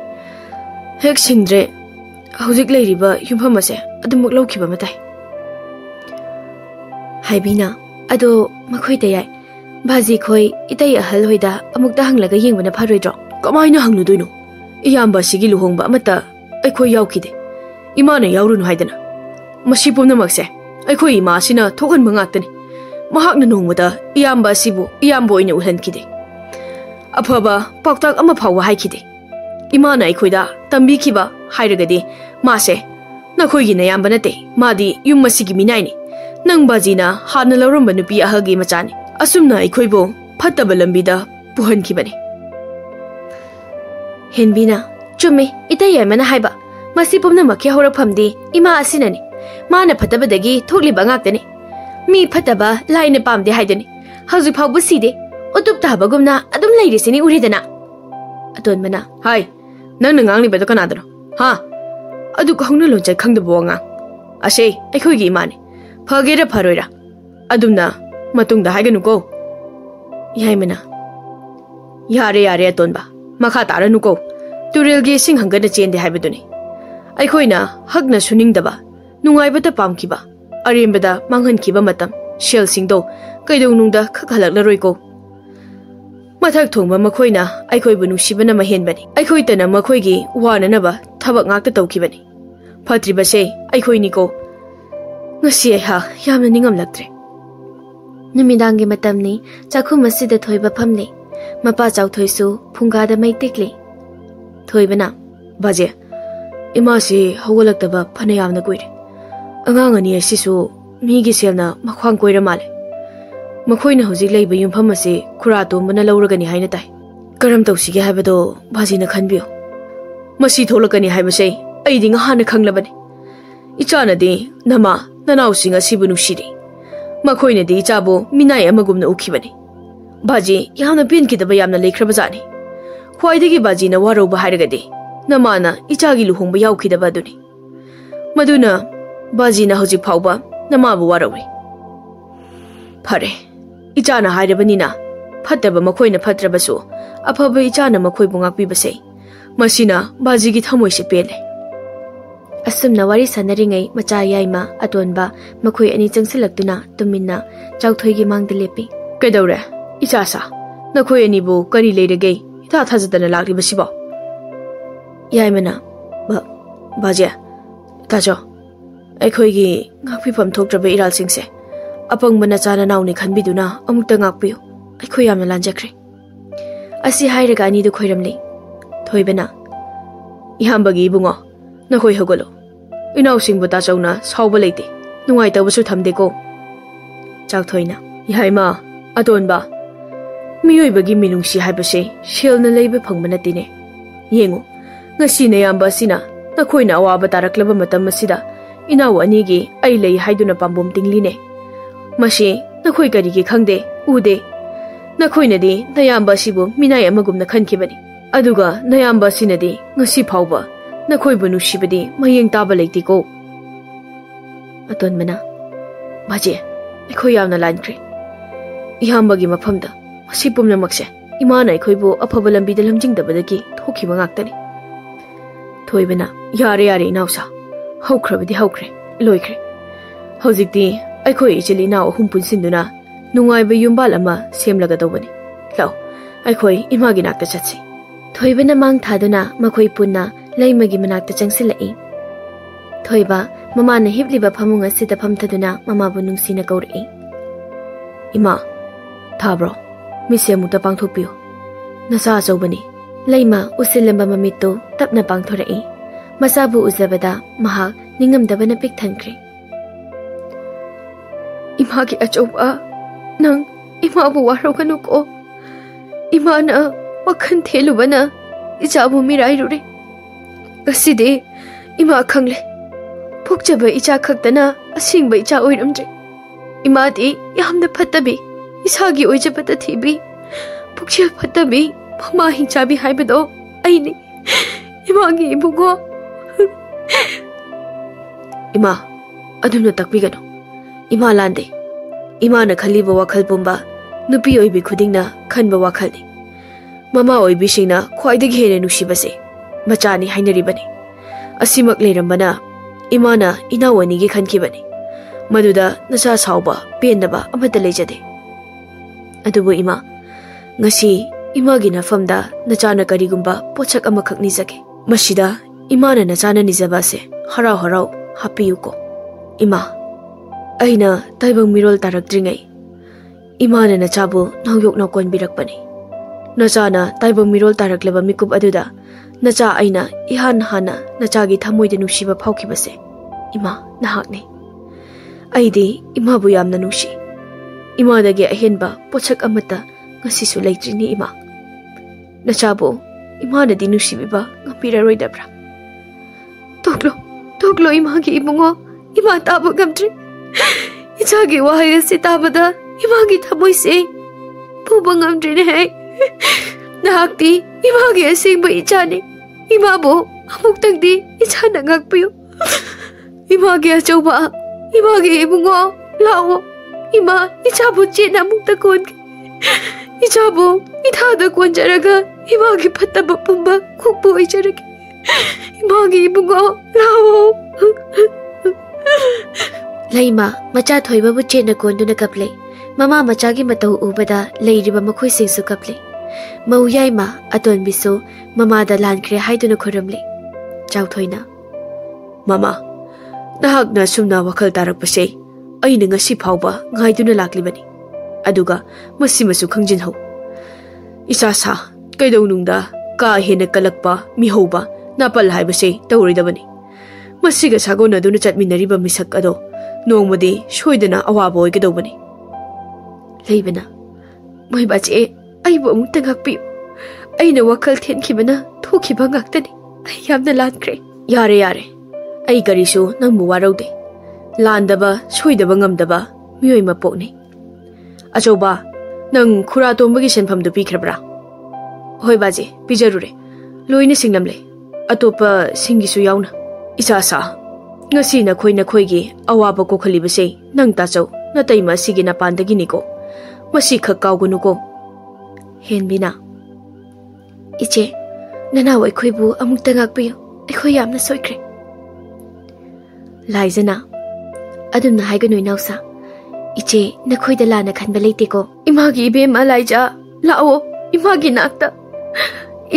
S1: Hek singdre Hauzik leiriba yumpham ase adumuk lawkiba matai Haibina ado makhoi tayai baji khoi itai ahal hoida amukta hanglaga yengbana pharoidro kamaina hangnudoino iyamba sigi luhongba amata aikhoi yaukide imana yaurunu haidana masi pumnamakse aikhoi ima sina thoganba ngaktani mahakna nongmada iyamba sibu iyambo ina ulhankide afaba paktak ama phawa haikide imana aikhoida tambikiba hairagadi mase nakhoi gi nayamba nate madi yum masigi minaini nang bazina hana lawramba nupi ahagi machani asumna aikhoibo phattaba lambida puhankhibani
S2: Henbina chumme ita yamana haiba masi pumna makya horaphamdi ima asinani mana phatabadagi thokliba ngaktani mi phataba laine pamde haidani hazu phawbu side utup tabagumna adum leirisini uridana atonbana
S1: hai nang nangli bedo kanadro ha adu khongna lonchai khangdabo nga ase aikhoi gi imani phagera pharoira adumna matungda haiganu ko
S2: yaimana
S1: yare yare atonba makha taranu ko turel gi sing hangana chende haibaduni aikhoina hagna suningdaba nungaibata pamkiba arembada manghankiba matam shell singdo kaidonungda khakhalaklaroi ko mathak thongba makhoina aikhoibu nusibana mahenbani aikhoitana makhoigi wananaba thabak ngakta tawkibani phatribase aikhoini ko ngasi ha yamna ningam laktre
S2: numidangi matamni chakhu masida thoiba phamle mapa chawthoisu funga da mai tekle thoibana
S1: baje imasi hawalaktaba phana yamna koire angang ani asisu migi selna makhwang koira male makhoina hojik leiba yumpham ase khura tombana lawragani haina tai karam tawsige haibado bajina khanbiyo masi tholakani haibase aidi nga hana khanglabani ichana de nama nanau singa sibu nushiri makhoina de ichabo minai amagumna ukhibani baji yamna pin kidaba yamna lekhraba jani khwaidagi baji na waroba hairagade namana ichagi luhongba yaukhidaba aduni maduna baji na hojik phawba namabu warawi phare ichana hairabanina phattaba makhoina phatrabasu afaba ichana makhoibu ngakpibase masina bajigi thamoise pele
S2: asumna wari sanaringai macha yaima atonba makhoi ani changsilaktuna tuminna chawthoigi mangde lepi
S1: kedawre ichasa nakhoi ani bu kari leirege ita thajadana lakli basibo yaimana baje tajo aikhoigi ngakpifam thoktraba iral singse apangmana chana nauni khanbiduna amukta ngakpiyo aikhoi yamna lanjakre asi hairaga ani du khoiramle thoibana ihambagi bungo nakhoi hogolo inaw singbu ta chawna sawba leite nungai tabasu thamde ko chawthoina yaima atonba miyoibagi minungsi haibase shelna leibe phangbana tine yengo ngasi ne yamba sina nakhoina awaba taraklaba matam masida inaw ani gi ai lei haiduna pambom tingline masi nakhoi kari gi khangde ude nakhoina di nayamba sibu minai amagumna khankibani aduga nayamba sinadi ngasi phawba nakhoi bu nusibadi mayeng taba leiti ko atonmana baje aikhoi yamna lankre ihambagi mafamda masi pumna makse imana aikhoi bu afaba lambi da lamjingdabadagi thokiba ngaktani thoibana yare yare inausa haukrabadi haukre loikre hojikti aikhoi ichili na ahum punsinduna nungaiba yumbal ama semlaga dawbani law aikhoi imagi nakta chatsi
S2: thoibana mang thaduna makhoi punna laimagi manakta changsilai thoiba mamana hibliba phamunga sida phamthaduna mamabu nungsina kauri
S1: ima thabro mise muta pangthopiyo nasa achobani
S2: laima usilamba mamito tapna pangthorai masabu uzabada maha ningamdabana pik thankre
S1: imagi achoba nang imabu waroganu ko imana wakhan thelubana ichabu mirai rure gaside ima khangle phokjaba icha khaktana asingba icha oiramje imadi yamna phattabi isagi oijabata thibi phokje phattabi phama hinchabi haibado aini imagi ibugo ima adumna takbigano ima lande imana khaliba wakhal pumba nupi oibi khudingna khanba wakhalni mama oibi singna khwaidagi hene nusibase machani hainaribani asimak leirambana imana inawani gi khankibani maduda nasa sawba pendaba amata lejade adubu ima ngasi imagi nafamda nachana karigumba pochak amakhak nijake masida imana nachana nijabase harau harau hapiyuko ima aina taibang mirol tarakdringai imana nachabu nawyok na konbirakpani nachana taibang mirol taraklaba mikup aduda nacha aina ihan hana nachagi thamoide nusiba phawkibase ima nahakne ꯑꯩꯗꯤ ꯏꯃꯥꯕꯨ ꯌꯥꯝꯅ ꯅꯨꯡꯁꯤ ꯏꯃꯥꯗꯒꯤ ꯑꯍꯦꯟꯕ ꯄꯣꯠꯁꯛ ꯑꯃꯠꯇ ꯉꯁꯤꯁꯨ ꯂꯩꯇ꯭ꯔꯤꯅꯤ ꯏꯃꯥ ꯅꯆꯥꯕꯨ ꯏꯃꯥꯅꯗꯤ ꯅꯨꯡꯁꯤꯕꯤꯕ ꯉꯝꯕꯤꯔꯔꯣꯏꯗꯕ꯭ꯔꯥ ꯇꯣꯛꯂꯣ ꯏꯃꯥꯒꯤ ꯏꯕꯨꯡꯉꯣ ꯏꯃꯥ ꯇꯥꯕ ꯉꯝꯗ꯭ꯔꯤ ꯏꯆꯥꯒꯤ ꯋꯥꯍꯩ ꯑꯁꯤ ꯇꯥꯕꯗ ꯏꯃꯥꯒꯤ ꯊꯃꯣꯏꯁꯦ ꯄꯨꯕ ꯉꯝꯗ꯭ꯔꯤꯅꯦ ꯅꯍꯥꯛꯇꯤ ꯏꯃꯥꯒꯤ ꯑꯁꯦꯡꯕ ꯏꯆꯥꯅꯤ 이마보 아무것도 이차 나가고요. 이마게 저봐 이마게 이붕어 라오 이마 이차보 찌나 묵다 건 이차보 이타다 건자라가 이마게 팠다 뿜바 국보 이자라게 이마게 이붕어 라오
S2: Laima macha thoiba bu chena konduna kaple mama macha gi matau ubada leiriba makhoi singsu kaple mau yaima aton biso mama da lankre haiduna khoramle chau thoina
S1: mama nahak na sumna wakhal tarak pase aina ngasi phawba ngaiduna lakli bani aduga masi masu khangjin hau isa sa kaidau nungda ka hena kalakpa mi hoba napal haibase tawrida bani masiga sagona duna chatminariba misak ado nongmadi soidana awaba oigedobani
S2: leibana
S1: moi bache aibu amuk tangakpi aina wakal thenkibana thokiba ngaktani ai yamna lankre yare ai garisu nangmu waraude landaba soidaba ngamdaba mioi mapokni achoba nang khura tombagi senphamdu pikrabra hoi baje pijarure loina singnamle atopa singisu yauna isasa ngasi na khoi awaba ko khali base nang ta chau na taima sigi na pandagi ni ko masi kha kaugunu ko henbina
S2: iche nana wai khoi bu amuk tangak piyo khoi yamna soikre
S1: laizana
S2: adum na haiga noi nausa iche na khoi da lana khanba leite ko
S1: imagi ibe ma laija lao imagi nakta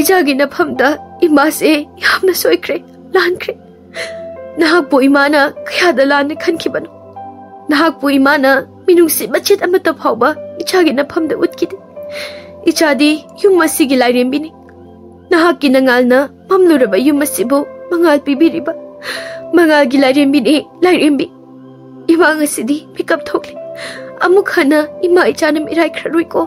S1: ijagi na phamda imase yamna soikre lankre nahakpo imana kayada lana khankibano nahakpo imana minungsi machit amata phawba ichagi na phamda utkide ichadi yum masigi lairembini nahakki nangalna mamluraba yum masibu mangal pibiriba mangal gi lairembi ima ngasidi pick up thokle amuk hana ima ichana mirai khrarui ko